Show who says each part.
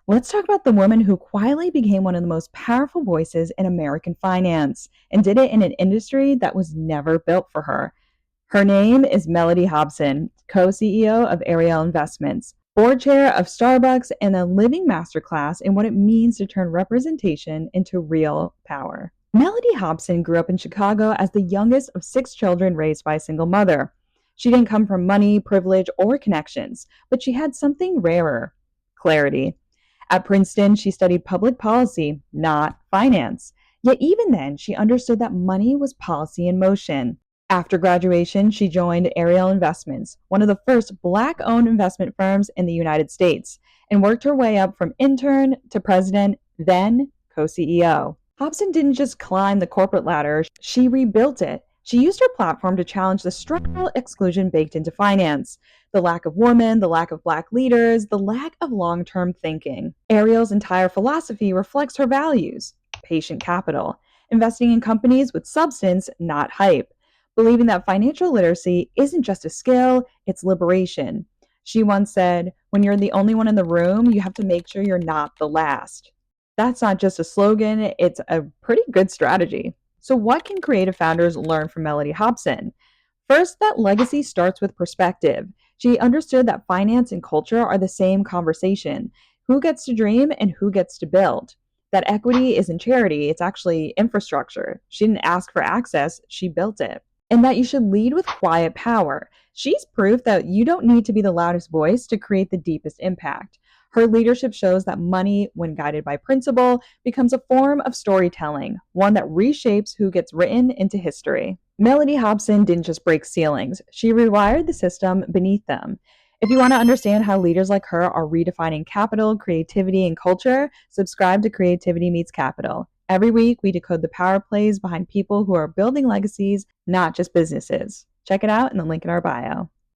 Speaker 1: Let's talk about the woman who quietly became one of the most powerful voices in American finance and did it in an industry that was never built for her. Her name is Mellody Hobson, co CEO of Ariel Investments, board chair of Starbucks, and a living masterclass in what it means to turn representation into real power. Mellody Hobson grew up in Chicago as the youngest of six children raised by a single mother. She didn't come from money, privilege, or connections, but she had something rarer: clarity. At Princeton, she studied public policy, not finance. Yet even then, she understood that money was policy in motion. After graduation, she joined Ariel Investments, one of the first Black-owned investment firms in the United States, and worked her way up from intern to president, then co-CEO. Hobson didn't just climb the corporate ladder, she rebuilt it. She used her platform to challenge the structural exclusion baked into finance: the lack of women, the lack of Black leaders, the lack of long term thinking. Ariel's entire philosophy reflects her values: patient capital, investing in companies with substance, not hype, believing that financial literacy isn't just a skill, it's liberation. She once said, "When you're the only one in the room, you have to make sure you're not the last." That's not just a slogan, it's a pretty good strategy. So, what can creative founders learn from Mellody Hobson? First, that legacy starts with perspective. She understood that finance and culture are the same conversation: who gets to dream and who gets to build. That equity isn't charity, it's actually infrastructure. She didn't ask for access, she built it. And that you should lead with quiet power. She's proof that you don't need to be the loudest voice to create the deepest impact. Her leadership shows that money, when guided by principle, becomes a form of storytelling, one that reshapes who gets written into history. Mellody Hobson didn't just break ceilings, she rewired the system beneath them. If you want to understand how leaders like her are redefining capital, creativity, and culture, subscribe to Creativity Meets Capital. Every week, we decode the power plays behind people who are building legacies, not just businesses. Check it out in the link in our bio.